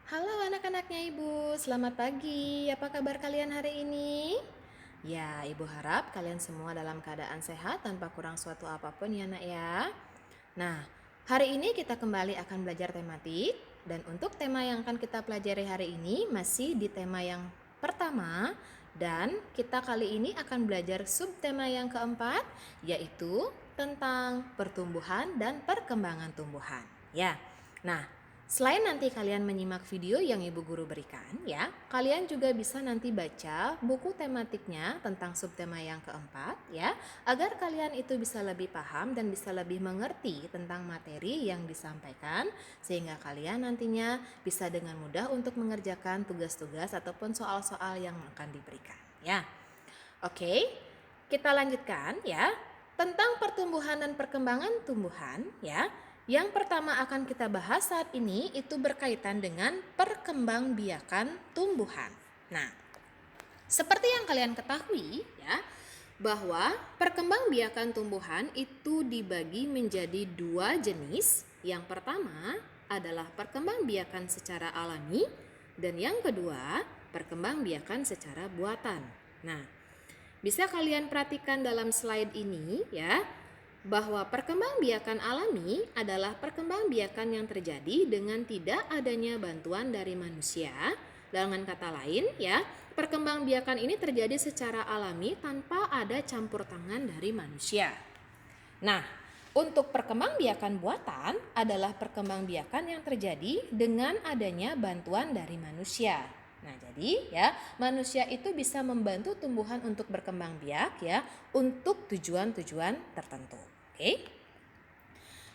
Halo anak-anaknya Ibu, selamat pagi. Apa kabar kalian hari ini? Ya, Ibu harap kalian semua dalam keadaan sehat tanpa kurang suatu apapun ya nak ya. Nah, hari ini kita kembali akan belajar tematik. Dan untuk tema yang akan kita pelajari hari ini masih di tema yang pertama. Dan kita kali ini akan belajar subtema yang keempat, yaitu tentang pertumbuhan dan perkembangan tumbuhan. Ya, nah selain nanti kalian menyimak video yang ibu guru berikan ya, kalian juga bisa nanti baca buku tematiknya tentang subtema yang keempat ya, agar kalian itu bisa lebih paham dan bisa lebih mengerti tentang materi yang disampaikan, sehingga kalian nantinya bisa dengan mudah untuk mengerjakan tugas-tugas ataupun soal-soal yang akan diberikan ya. Oke, kita lanjutkan ya tentang pertumbuhan dan perkembangan tumbuhan ya. Yang pertama akan kita bahas saat ini itu berkaitan dengan perkembangbiakan tumbuhan. Nah, seperti yang kalian ketahui ya, bahwa perkembangbiakan tumbuhan itu dibagi menjadi dua jenis. Yang pertama adalah perkembangbiakan secara alami dan yang kedua perkembangbiakan secara buatan. Nah, bisa kalian perhatikan dalam slide ini ya, bahwa perkembangbiakan alami adalah perkembangbiakan yang terjadi dengan tidak adanya bantuan dari manusia. Dengan kata lain ya, perkembangbiakan ini terjadi secara alami tanpa ada campur tangan dari manusia. Nah, untuk perkembangbiakan buatan adalah perkembangbiakan yang terjadi dengan adanya bantuan dari manusia. Nah, jadi ya, manusia itu bisa membantu tumbuhan untuk berkembang biak ya, untuk tujuan-tujuan tertentu. Oke.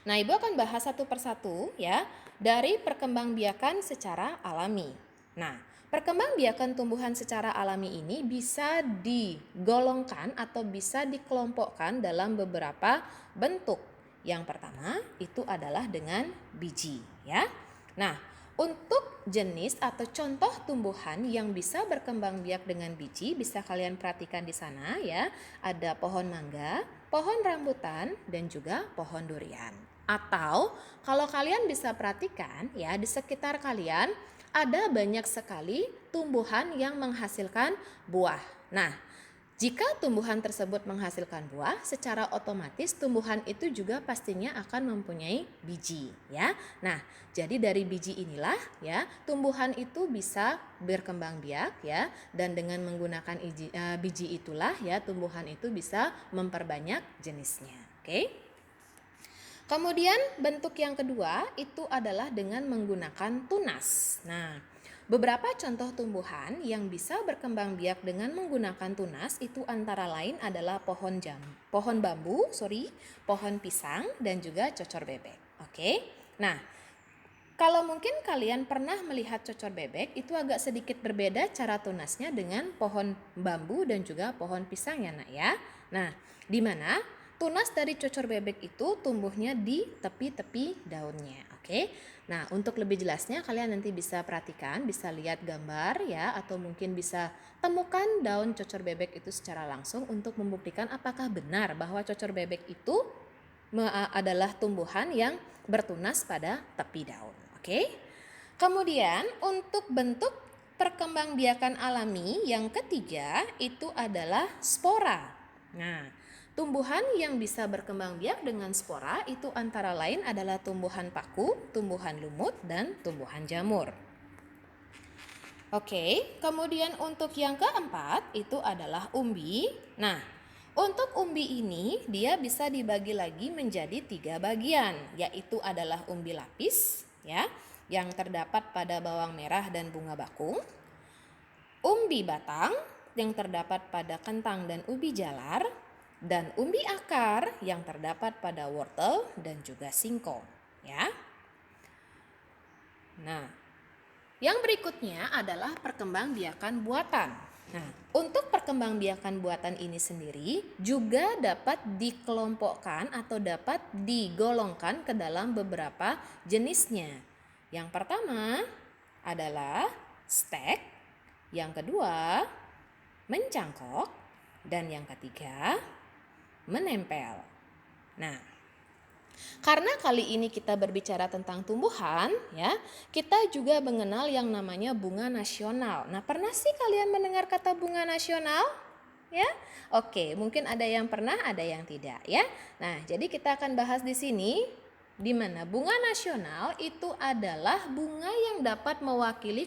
Nah, Ibu akan bahas satu persatu ya, dari perkembangbiakan secara alami. Nah, perkembangbiakan tumbuhan secara alami ini bisa digolongkan atau bisa dikelompokkan dalam beberapa bentuk. Yang pertama itu adalah dengan biji ya. Nah, untuk jenis atau contoh tumbuhan yang bisa berkembang biak dengan biji bisa kalian perhatikan di sana ya. Ada pohon mangga, pohon rambutan, dan juga pohon durian. Atau kalau kalian bisa perhatikan ya, di sekitar kalian ada banyak sekali tumbuhan yang menghasilkan buah. Nah, jika tumbuhan tersebut menghasilkan buah, secara otomatis tumbuhan itu juga pastinya akan mempunyai biji ya. Nah, jadi dari biji inilah ya, tumbuhan itu bisa berkembang biak ya, dan dengan menggunakan biji itulah ya, tumbuhan itu bisa memperbanyak jenisnya. Oke? Kemudian bentuk yang kedua itu adalah dengan menggunakan tunas. Nah, beberapa contoh tumbuhan yang bisa berkembang biak dengan menggunakan tunas itu antara lain adalah pohon bambu, pohon pisang, dan juga cocor bebek. Oke. Nah, kalau mungkin kalian pernah melihat cocor bebek, itu agak sedikit berbeda cara tunasnya dengan pohon bambu dan juga pohon pisang ya nak ya. Nah, di mana tunas dari cocor bebek itu tumbuhnya di tepi-tepi daunnya. Oke. Nah, untuk lebih jelasnya kalian nanti bisa perhatikan, bisa lihat gambar ya, atau mungkin bisa temukan daun cocor bebek itu secara langsung untuk membuktikan apakah benar bahwa cocor bebek itu adalah tumbuhan yang bertunas pada tepi daun. Oke. Kemudian untuk bentuk perkembangbiakan alami yang ketiga itu adalah spora. Nah, tumbuhan yang bisa berkembang biak dengan spora itu antara lain adalah tumbuhan paku, tumbuhan lumut, dan tumbuhan jamur. Oke, kemudian untuk yang keempat itu adalah umbi. Nah, untuk umbi ini dia bisa dibagi lagi menjadi 3 bagian, yaitu adalah umbi lapis ya, yang terdapat pada bawang merah dan bunga bakung. Umbi batang yang terdapat pada kentang dan ubi jalar, dan umbi akar yang terdapat pada wortel dan juga singkong ya. Nah, yang berikutnya adalah perkembangbiakan buatan. Nah, untuk perkembangbiakan buatan ini sendiri juga dapat dikelompokkan atau dapat digolongkan ke dalam beberapa jenisnya. Yang pertama adalah stek, yang kedua mencangkok, dan yang ketiga menempel. Nah, Karena kali ini kita berbicara tentang tumbuhan, ya, kita juga mengenal yang namanya bunga nasional. Nah, pernah sih kalian mendengar kata bunga nasional? Ya, oke, mungkin ada yang pernah, ada yang tidak, ya. Nah, jadi kita akan bahas di sini, di mana bunga nasional itu adalah bunga yang dapat mewakili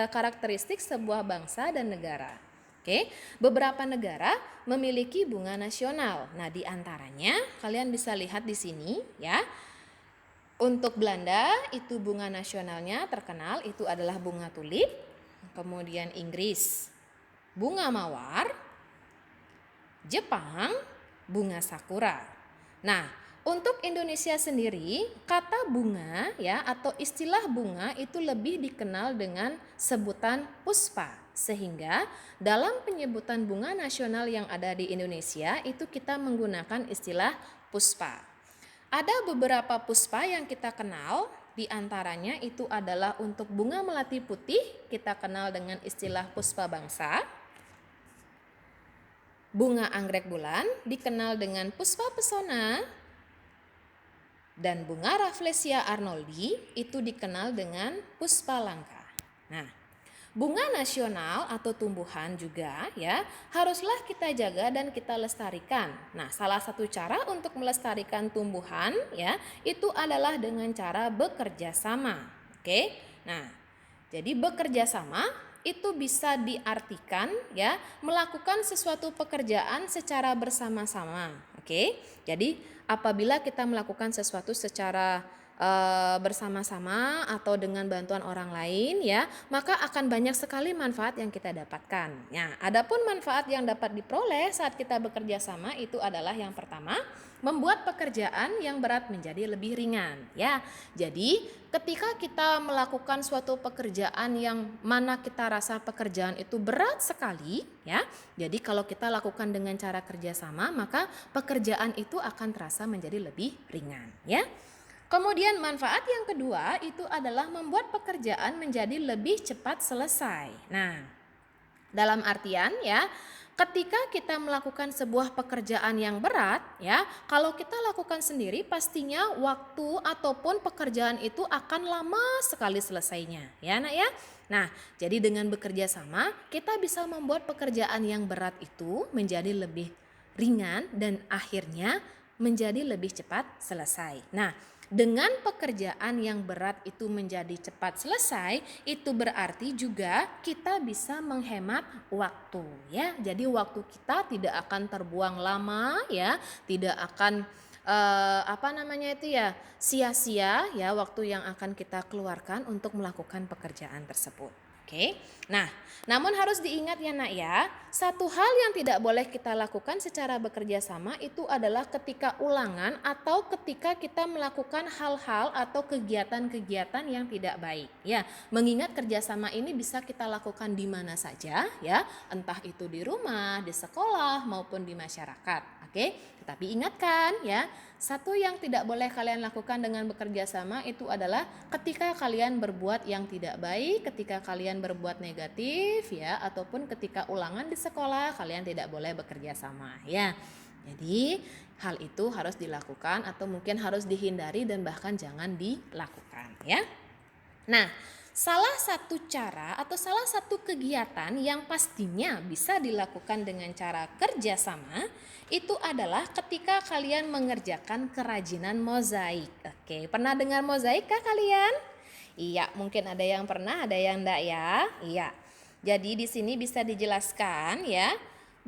karakteristik sebuah bangsa dan negara. Oke, beberapa negara memiliki bunga nasional. Nah, di antaranya kalian bisa lihat di sini, ya. Untuk Belanda itu bunga nasionalnya terkenal itu adalah bunga tulip. Kemudian Inggris bunga mawar, Jepang bunga sakura. Nah, untuk Indonesia sendiri, kata bunga ya atau istilah bunga itu lebih dikenal dengan sebutan puspa. Sehingga dalam penyebutan bunga nasional yang ada di Indonesia itu kita menggunakan istilah puspa. Ada beberapa puspa yang kita kenal, di antaranya itu adalah untuk bunga melati putih, kita kenal dengan istilah puspa bangsa. Bunga anggrek bulan dikenal dengan puspa pesona, dan bunga Rafflesia arnoldi itu dikenal dengan puspa langka. Nah, bunga nasional atau tumbuhan juga ya haruslah kita jaga dan kita lestarikan. Nah, salah satu cara untuk melestarikan tumbuhan ya itu adalah dengan cara bekerja sama. Oke? Nah, jadi bekerja sama itu bisa diartikan ya melakukan sesuatu pekerjaan secara bersama-sama. Oke? Jadi apabila kita melakukan sesuatu secara bersama-sama atau dengan bantuan orang lain ya, maka akan banyak sekali manfaat yang kita dapatkan. Nah, adapun manfaat yang dapat diperoleh saat kita bekerja sama itu adalah yang pertama, membuat pekerjaan yang berat menjadi lebih ringan ya. Jadi, ketika kita melakukan suatu pekerjaan yang mana kita rasa pekerjaan itu berat sekali ya. Jadi kalau kita lakukan dengan cara kerjasama, maka pekerjaan itu akan terasa menjadi lebih ringan ya. Kemudian manfaat yang kedua itu adalah membuat pekerjaan menjadi lebih cepat selesai. Nah, dalam artian ya, ketika kita melakukan sebuah pekerjaan yang berat ya, kalau kita lakukan sendiri pastinya waktu ataupun pekerjaan itu akan lama sekali selesainya. Ya, Nak ya. Nah, jadi dengan bekerja sama, kita bisa membuat pekerjaan yang berat itu menjadi lebih ringan dan akhirnya menjadi lebih cepat selesai. Nah, dengan pekerjaan yang berat itu menjadi cepat selesai, itu berarti juga kita bisa menghemat waktu ya. Jadi waktu kita tidak akan terbuang lama ya, tidak akan sia-sia ya waktu yang akan kita keluarkan untuk melakukan pekerjaan tersebut. Oke. Nah, namun harus diingat ya Nak ya, satu hal yang tidak boleh kita lakukan secara bekerja sama itu adalah ketika ulangan atau ketika kita melakukan hal-hal atau kegiatan-kegiatan yang tidak baik. Ya, mengingat kerjasama ini bisa kita lakukan di mana saja ya, entah itu di rumah, di sekolah maupun di masyarakat. Oke, tetapi ingatkan ya, satu yang tidak boleh kalian lakukan dengan bekerja sama itu adalah ketika kalian berbuat yang tidak baik, ketika kalian berbuat negatif ya, ataupun ketika ulangan di sekolah kalian tidak boleh bekerja sama ya. Jadi hal itu harus dilakukan atau mungkin harus dihindari dan bahkan jangan dilakukan ya. Nah, salah satu cara atau salah satu kegiatan yang pastinya bisa dilakukan dengan cara kerjasama itu adalah ketika kalian mengerjakan kerajinan mozaik. Oke, pernah dengar mozaik kah kalian? Iya, mungkin ada yang pernah, ada yang enggak ya. Iya. Jadi di sini bisa dijelaskan ya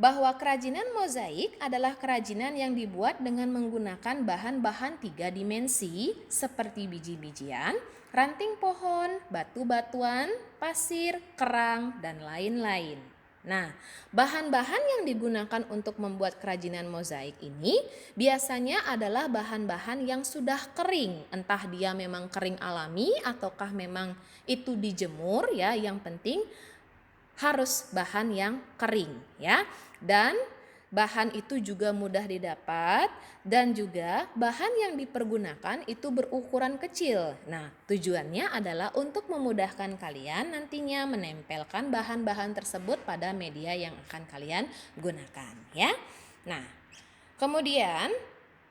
bahwa kerajinan mozaik adalah kerajinan yang dibuat dengan menggunakan bahan-bahan 3 dimensi seperti biji-bijian, ranting pohon, batu-batuan, pasir, kerang, dan lain-lain. Nah, bahan-bahan yang digunakan untuk membuat kerajinan mozaik ini biasanya adalah bahan-bahan yang sudah kering, entah dia memang kering alami ataukah memang itu dijemur ya, yang penting harus bahan yang kering ya. Dan bahan itu juga mudah didapat dan juga bahan yang dipergunakan itu berukuran kecil. Nah, tujuannya adalah untuk memudahkan kalian nantinya menempelkan bahan-bahan tersebut pada media yang akan kalian gunakan ya. Nah, kemudian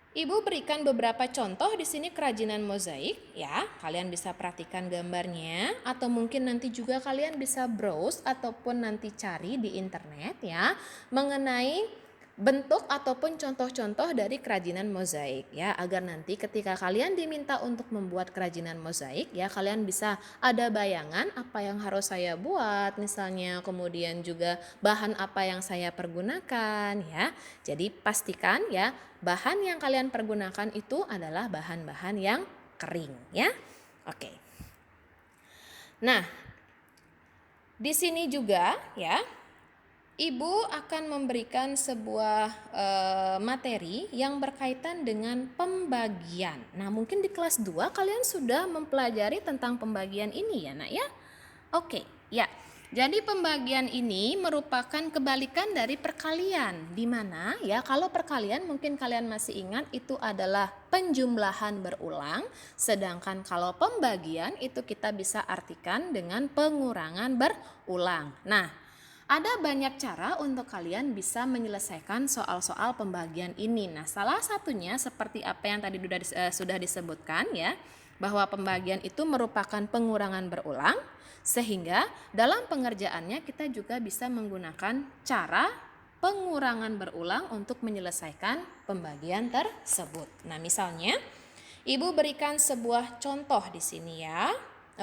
Ibu berikan beberapa contoh di sini kerajinan mozaik ya. Kalian bisa perhatikan gambarnya atau mungkin nanti juga kalian bisa browse ataupun nanti cari di internet ya mengenai bentuk ataupun contoh-contoh dari kerajinan mozaik ya, agar nanti ketika kalian diminta untuk membuat kerajinan mozaik ya, kalian bisa ada bayangan apa yang harus saya buat misalnya, kemudian juga bahan apa yang saya pergunakan ya. Jadi pastikan ya bahan yang kalian pergunakan itu adalah bahan-bahan yang kering ya. Oke. Nah, di sini juga ya Ibu akan memberikan sebuah materi yang berkaitan dengan pembagian. Nah, mungkin di kelas 2 kalian sudah mempelajari tentang pembagian ini ya, Nak ya? Oke, ya. Jadi pembagian ini merupakan kebalikan dari perkalian, di mana ya kalau perkalian mungkin kalian masih ingat itu adalah penjumlahan berulang, sedangkan kalau pembagian itu kita bisa artikan dengan pengurangan berulang. Nah, ada banyak cara untuk kalian bisa menyelesaikan soal-soal pembagian ini. Nah, salah satunya seperti apa yang tadi sudah disebutkan ya, bahwa pembagian itu merupakan pengurangan berulang, sehingga dalam pengerjaannya kita juga bisa menggunakan cara pengurangan berulang untuk menyelesaikan pembagian tersebut. Nah, misalnya Ibu berikan sebuah contoh di sini ya.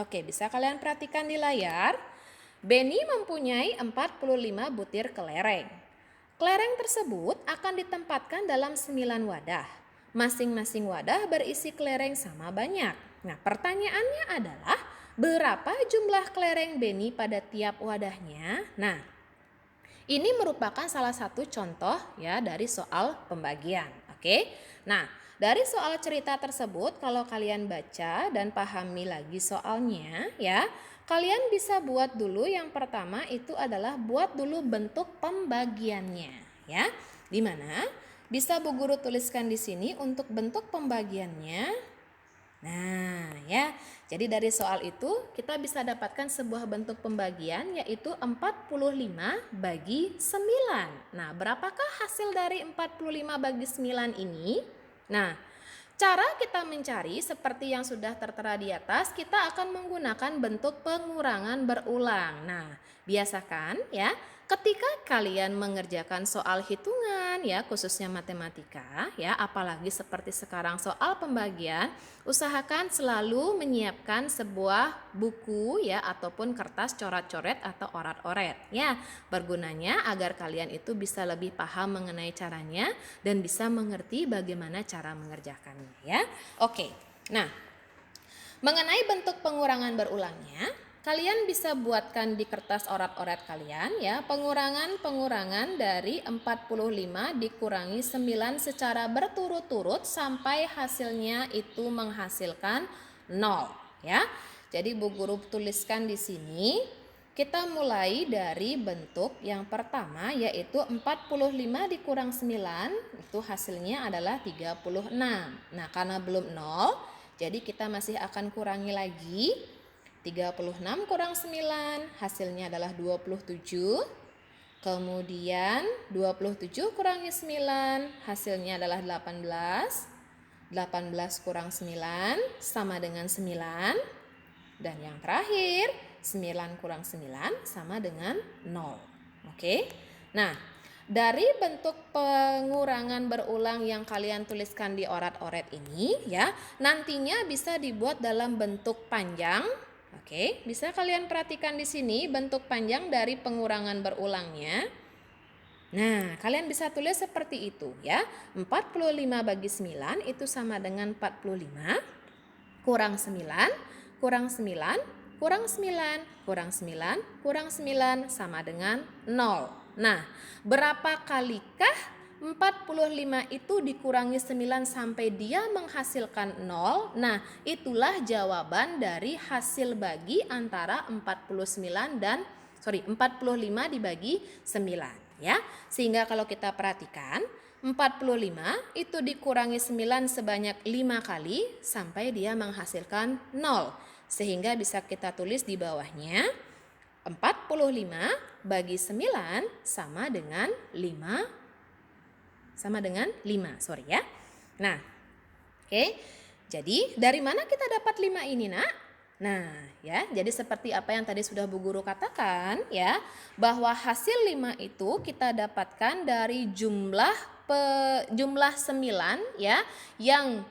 Oke, bisa kalian perhatikan di layar. Benny mempunyai 45 butir kelereng. Kelereng tersebut akan ditempatkan dalam 9 wadah. Masing-masing wadah berisi kelereng sama banyak. Nah, pertanyaannya adalah berapa jumlah kelereng Benny pada tiap wadahnya? Nah, ini merupakan salah satu contoh ya dari soal pembagian. Oke. Nah, dari soal cerita tersebut kalau kalian baca dan pahami lagi soalnya ya, kalian bisa buat dulu yang pertama itu adalah buat dulu bentuk pembagiannya ya. Di mana bisa Bu Guru tuliskan di sini untuk bentuk pembagiannya. Nah, ya. Jadi dari soal itu kita bisa dapatkan sebuah bentuk pembagian yaitu 45 bagi 9. Nah, berapakah hasil dari 45 bagi 9 ini? Nah, cara kita mencari seperti yang sudah tertera di atas, kita akan menggunakan bentuk pengurangan berulang. Nah, biasakan ya, ketika kalian mengerjakan soal hitungan ya, khususnya matematika ya, apalagi seperti sekarang soal pembagian, usahakan selalu menyiapkan sebuah buku ya ataupun kertas coret-coret atau orat-oret ya. Bergunanya agar kalian itu bisa lebih paham mengenai caranya dan bisa mengerti bagaimana cara mengerjakannya ya. Oke. Nah, mengenai bentuk pengurangan berulangnya, kalian bisa buatkan di kertas orat-oret kalian ya, pengurangan dari 45 dikurangi 9 secara berturut-turut sampai hasilnya itu menghasilkan 0 ya. Jadi Bu Guru tuliskan di sini, kita mulai dari bentuk yang pertama yaitu 45 dikurang 9 itu hasilnya adalah 36. Nah, karena belum 0, jadi kita masih akan kurangi lagi. 36 kurang 9 hasilnya adalah 27. Kemudian 27 kurangi 9 hasilnya adalah 18. 18 kurang 9 sama dengan 9. Dan yang terakhir 9 kurang 9 sama dengan 0. Oke. Nah, dari bentuk pengurangan berulang yang kalian tuliskan di orat-oret ini ya, nantinya bisa dibuat dalam bentuk panjang. Oke, bisa kalian perhatikan di sini bentuk panjang dari pengurangan berulangnya. Nah, kalian bisa tulis seperti itu ya. 45 bagi 9 itu sama dengan 45 kurang 9 kurang 9 kurang 9 kurang 9 kurang 9 sama dengan 0. Nah, berapa kalikah 45 itu dikurangi 9 sampai dia menghasilkan 0? Nah, itulah jawaban dari hasil bagi antara 45 dibagi 9 ya. Sehingga kalau kita perhatikan 45 itu dikurangi 9 sebanyak 5 kali sampai dia menghasilkan 0. Sehingga bisa kita tulis di bawahnya 45 bagi 9 sama dengan 5 ya. Nah, oke. Jadi dari mana kita dapat 5 ini, Nak? Nah, ya, jadi seperti apa yang tadi sudah Bu Guru katakan, ya, bahwa hasil 5 itu kita dapatkan dari jumlah 9, ya, yang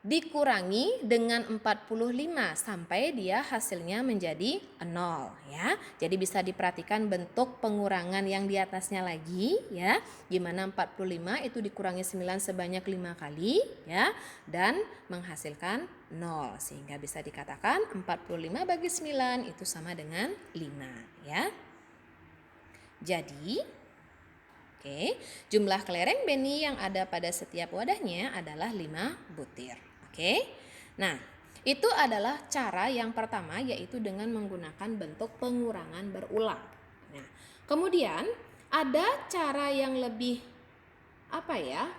dikurangi dengan 45 sampai dia hasilnya menjadi 0, ya. Jadi bisa diperhatikan bentuk pengurangan yang di atasnya lagi, ya. Gimana 45 itu dikurangi 9 sebanyak 5 kali, ya, dan menghasilkan 0. Sehingga bisa dikatakan 45 bagi 9 itu sama dengan 5, ya. Jadi oke, jumlah kelereng beni yang ada pada setiap wadahnya adalah 5 butir. Oke. Nah, itu adalah cara yang pertama, yaitu dengan menggunakan bentuk pengurangan berulang. Nah, kemudian ada cara yang lebih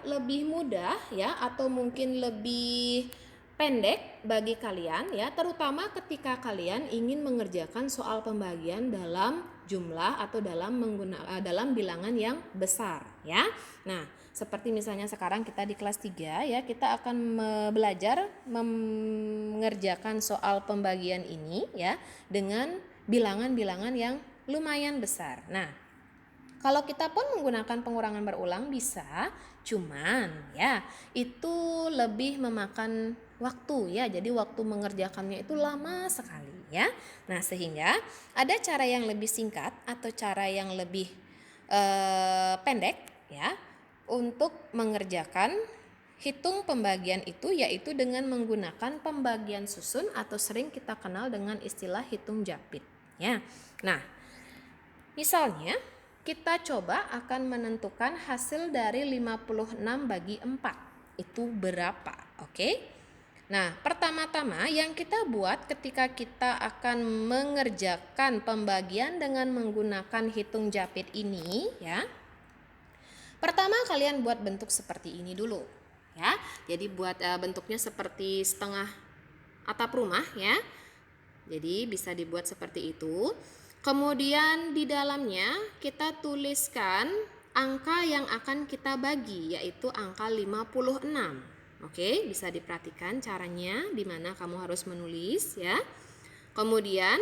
lebih mudah, ya, atau mungkin lebih pendek bagi kalian, ya, terutama ketika kalian ingin mengerjakan soal pembagian dalam jumlah atau dalam bilangan yang besar, ya. Nah, seperti misalnya sekarang kita di kelas 3, ya, kita akan belajar mengerjakan soal pembagian ini, ya, dengan bilangan-bilangan yang lumayan besar. Nah, kalau kita pun menggunakan pengurangan berulang bisa, cuman ya itu lebih memakan waktu, ya. Jadi waktu mengerjakannya itu lama sekali, ya. Nah, sehingga ada cara yang lebih singkat atau cara yang lebih pendek, ya, untuk mengerjakan hitung pembagian itu, yaitu dengan menggunakan pembagian susun atau sering kita kenal dengan istilah hitung japit, ya. Nah, misalnya kita coba akan menentukan hasil dari 56 bagi 4 itu berapa, oke? Nah, pertama-tama yang kita buat ketika kita akan mengerjakan pembagian dengan menggunakan hitung japit ini, ya. Pertama kalian buat bentuk seperti ini dulu, ya. Jadi buat bentuknya seperti setengah atap rumah, ya. Jadi bisa dibuat seperti itu. Kemudian di dalamnya kita tuliskan angka yang akan kita bagi, yaitu angka 56. Oke, bisa diperhatikan caranya di mana kamu harus menulis, ya. Kemudian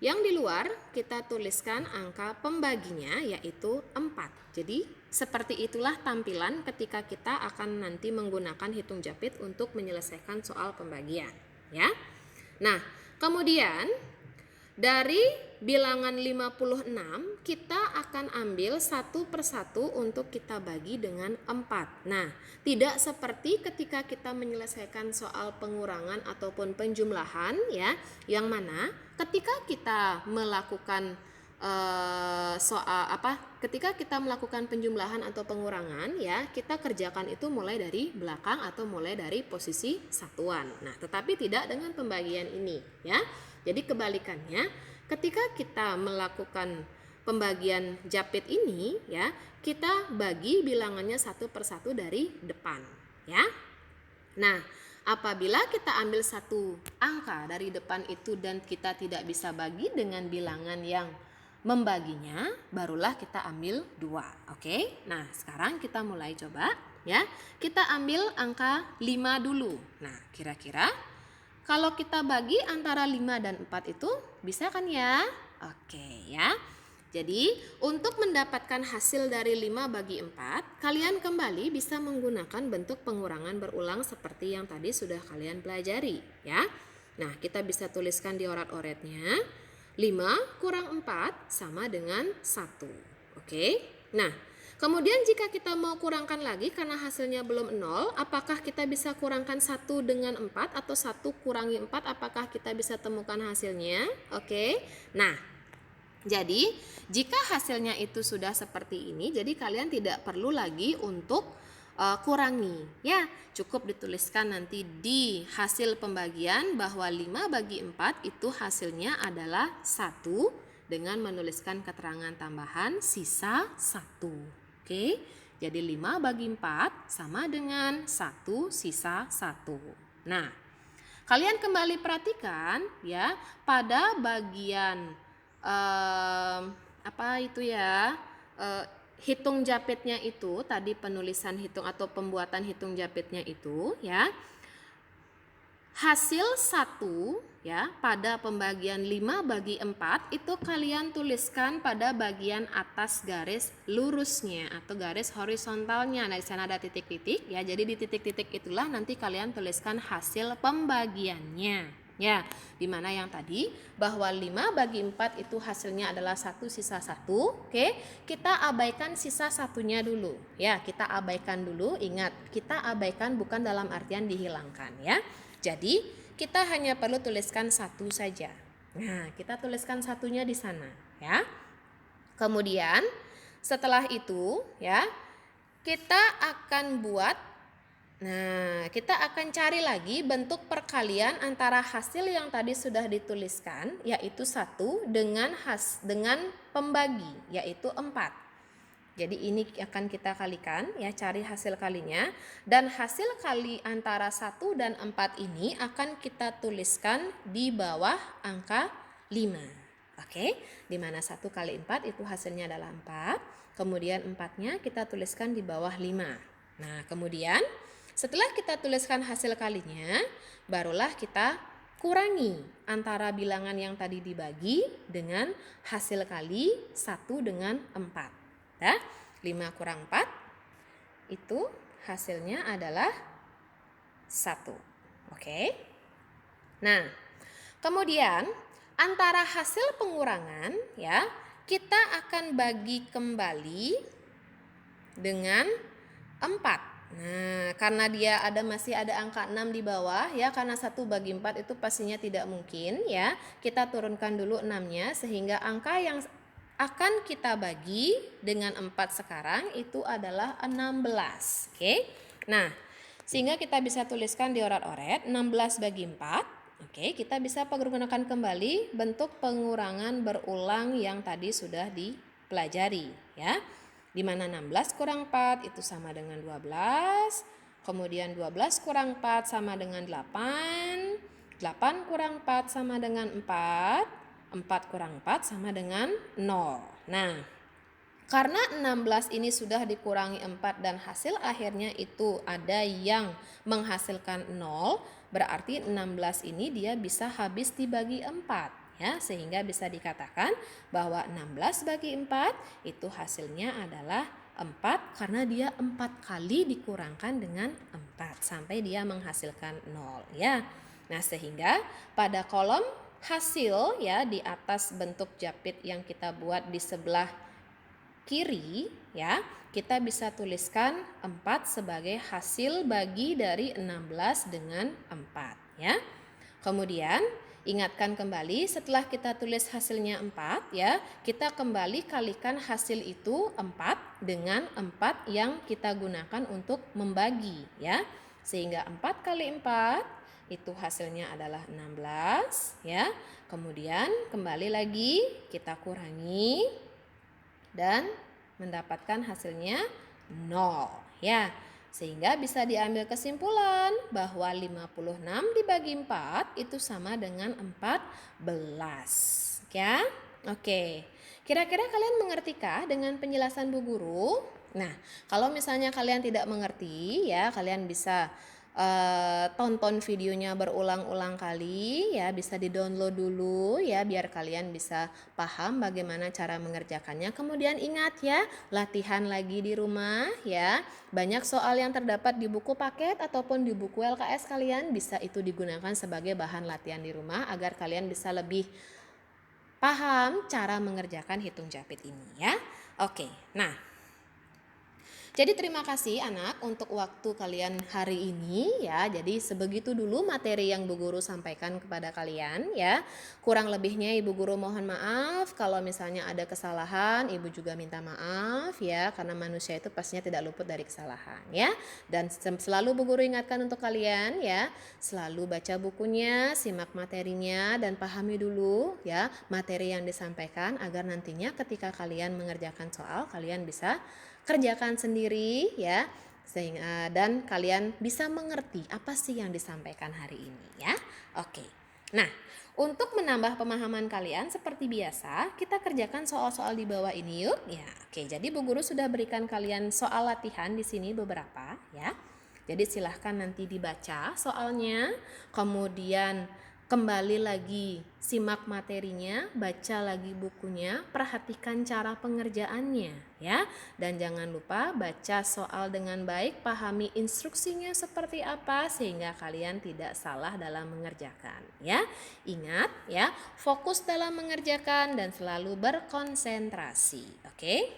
yang di luar kita tuliskan angka pembaginya, yaitu 4. Jadi seperti itulah tampilan ketika kita akan nanti menggunakan hitung japit untuk menyelesaikan soal pembagian, ya. Nah, kemudian dari bilangan 56 kita akan ambil satu persatu untuk kita bagi dengan 4. Nah, tidak seperti ketika kita menyelesaikan soal pengurangan ataupun penjumlahan, ya, yang mana ketika kita melakukan ketika kita melakukan penjumlahan atau pengurangan, ya, kita kerjakan itu mulai dari belakang atau mulai dari posisi satuan. Nah, tetapi tidak dengan pembagian ini, ya. Jadi kebalikannya, ketika kita melakukan pembagian japit ini, ya, kita bagi bilangannya satu persatu dari depan, ya. Nah, apabila kita ambil satu angka dari depan itu dan kita tidak bisa bagi dengan bilangan yang membaginya, barulah kita ambil 2. Oke? Nah, sekarang kita mulai coba, ya. Kita ambil angka 5 dulu. Nah, kira-kira kalau kita bagi antara 5 dan 4 itu bisa kan, ya? Oke, ya. Jadi untuk mendapatkan hasil dari 5 bagi 4, kalian kembali bisa menggunakan bentuk pengurangan berulang seperti yang tadi sudah kalian pelajari, ya. Nah, kita bisa tuliskan di orat-oretnya, 5 kurang 4 sama dengan 1. Oke. Nah, kemudian jika kita mau kurangkan lagi karena hasilnya belum 0, apakah kita bisa kurangkan 1 dengan 4 atau 1 kurangi 4, apakah kita bisa temukan hasilnya? Oke. Nah, jadi jika hasilnya itu sudah seperti ini, jadi kalian tidak perlu lagi untuk kurangi, ya. Cukup dituliskan nanti di hasil pembagian bahwa 5 bagi 4 itu hasilnya adalah 1 dengan menuliskan keterangan tambahan sisa 1. Oke. Jadi 5 bagi 4 sama dengan 1 sisa 1. Nah, kalian kembali perhatikan, ya, pada bagian hitung japitnya itu, tadi penulisan hitung atau pembuatan hitung japitnya itu ya, hasil 1 ya pada pembagian 5/4 itu kalian tuliskan pada bagian atas garis lurusnya atau garis horizontalnya. Nah, di sana ada titik-titik ya. Jadi di titik-titik itulah nanti kalian tuliskan hasil pembagiannya. Ya, dimana yang tadi bahwa 5/4 itu hasilnya adalah 1 sisa 1. Oke, kita abaikan sisa satunya dulu. Ya, kita abaikan dulu. Ingat, kita abaikan bukan dalam artian dihilangkan ya. Jadi kita hanya perlu tuliskan 1 saja. Nah, kita tuliskan satunya di sana ya. Kemudian setelah itu ya, kita akan buat, nah kita akan cari lagi bentuk perkalian antara hasil yang tadi sudah dituliskan yaitu 1 dengan pembagi yaitu 4. Jadi ini akan kita kalikan ya, cari hasil kalinya, dan hasil kali antara 1 dan 4 ini akan kita tuliskan di bawah angka 5. Oke, dimana 1 kali 4 itu hasilnya adalah 4, kemudian 4-nya kita tuliskan di bawah 5. Nah, kemudian setelah kita tuliskan hasil kalinya, barulah kita kurangi antara bilangan yang tadi dibagi dengan hasil kali 1 dengan 4. 5 kurang 4 itu hasilnya adalah 1. Oke. Nah, kemudian antara hasil pengurangan ya, kita akan bagi kembali dengan 4. Nah, karena dia masih ada angka 6 di bawah ya, karena 1/4 itu pastinya tidak mungkin ya. Kita turunkan dulu 6-nya sehingga angka yang akan kita bagi dengan 4 sekarang itu adalah 16. Oke. Nah, sehingga kita bisa tuliskan di oret-oret 16/4. Oke, kita bisa pergunakan kembali bentuk pengurangan berulang yang tadi sudah dipelajari ya. Di mana 16 kurang 4 itu sama dengan 12. Kemudian 12 kurang 4 sama dengan 8. 8 kurang 4 sama dengan 4. 4 kurang 4 sama dengan 0. Nah, karena 16 ini sudah dikurangi 4 dan hasil akhirnya itu ada yang menghasilkan 0, berarti 16 ini dia bisa habis dibagi 4 ya, sehingga bisa dikatakan bahwa 16/4 itu hasilnya adalah 4 karena dia 4 kali dikurangkan dengan 4 sampai dia menghasilkan 0 ya. Nah, sehingga pada kolom hasil ya di atas bentuk japit yang kita buat di sebelah kiri ya, kita bisa tuliskan 4 sebagai hasil bagi dari 16 dengan 4 ya. Kemudian ingatkan kembali setelah kita tulis hasilnya 4 ya, kita kembali kalikan hasil itu 4 dengan 4 yang kita gunakan untuk membagi ya. Sehingga 4 kali 4 itu hasilnya adalah 16 ya. Kemudian kembali lagi kita kurangi dan mendapatkan hasilnya 0 ya. Sehingga bisa diambil kesimpulan bahwa 56 dibagi 4 itu sama dengan 14 ya. Oke. Kira-kira kalian mengertikah dengan penjelasan Bu Guru? Nah, kalau misalnya kalian tidak mengerti ya, kalian bisa tonton videonya berulang-ulang kali ya, bisa di-download dulu ya biar kalian bisa paham bagaimana cara mengerjakannya. Kemudian ingat ya, latihan lagi di rumah ya. Banyak soal yang terdapat di buku paket ataupun di buku LKS kalian, bisa itu digunakan sebagai bahan latihan di rumah agar kalian bisa lebih paham cara mengerjakan hitung japit ini ya. Oke. Nah, jadi terima kasih anak untuk waktu kalian hari ini ya. Jadi sebegitu dulu materi yang Bu Guru sampaikan kepada kalian ya. Kurang lebihnya Ibu Guru mohon maaf. Kalau misalnya ada kesalahan, Ibu juga minta maaf ya. Karena manusia itu pastinya tidak luput dari kesalahan ya. Dan selalu Bu Guru ingatkan untuk kalian ya. Selalu baca bukunya, simak materinya, dan pahami dulu ya materi yang disampaikan. Agar nantinya ketika kalian mengerjakan soal, kalian bisa kerjakan sendiri ya, sehingga dan kalian bisa mengerti apa sih yang disampaikan hari ini ya. Oke. Nah, Untuk menambah pemahaman kalian seperti biasa, kita kerjakan soal-soal di bawah ini yuk. Ya, oke. Jadi Bu Guru sudah berikan kalian soal latihan di sini beberapa ya. Jadi silahkan nanti dibaca soalnya, kemudian kembali lagi simak materinya, baca lagi bukunya, perhatikan cara pengerjaannya ya. Dan jangan lupa baca soal dengan baik, pahami instruksinya seperti apa sehingga kalian tidak salah dalam mengerjakan ya. Ingat ya, fokus dalam mengerjakan dan selalu berkonsentrasi. Oke?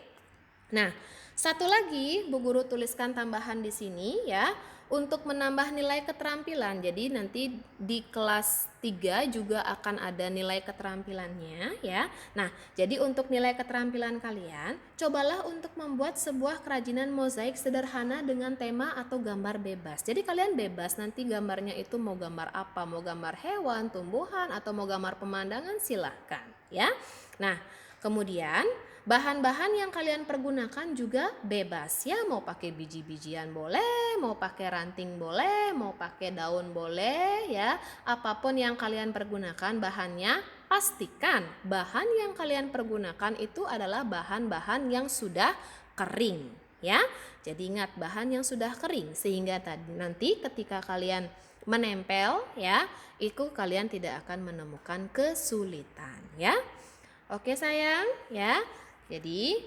Nah, satu lagi Bu Guru tuliskan tambahan di sini ya, untuk menambah nilai keterampilan. Jadi nanti di kelas 3 juga akan ada nilai keterampilannya ya. Nah, jadi untuk nilai keterampilan kalian, cobalah untuk membuat sebuah kerajinan mozaik sederhana dengan tema atau gambar bebas. Jadi kalian bebas nanti gambarnya itu mau gambar apa, mau gambar hewan, tumbuhan, atau mau gambar pemandangan silahkan ya. Nah, kemudian bahan-bahan yang kalian pergunakan juga bebas ya, mau pakai biji-bijian boleh, mau pakai ranting boleh, mau pakai daun boleh ya. Apapun yang kalian pergunakan bahannya, pastikan bahan yang kalian pergunakan itu adalah bahan-bahan yang sudah kering ya. Jadi ingat bahan yang sudah kering sehingga nanti ketika kalian menempel ya, itu kalian tidak akan menemukan kesulitan ya. Oke sayang ya. Jadi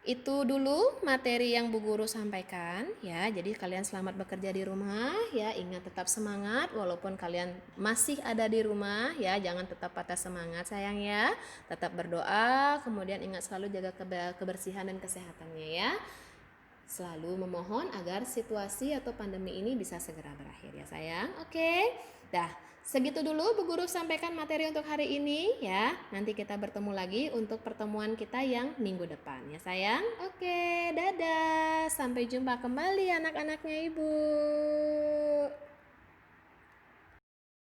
itu dulu materi yang Bu Guru sampaikan ya. Jadi kalian selamat bekerja di rumah ya. Ingat tetap semangat walaupun kalian masih ada di rumah ya. Jangan tetap patah semangat sayang ya. Tetap berdoa, kemudian ingat selalu jaga kebersihan dan kesehatannya ya. Selalu memohon agar situasi atau pandemi ini bisa segera berakhir ya sayang. Oke. Dah, segitu dulu Bu Guru sampaikan materi untuk hari ini ya. Nanti kita bertemu lagi untuk pertemuan kita yang minggu depan ya sayang. Oke, dadah. Sampai jumpa kembali anak-anaknya Ibu.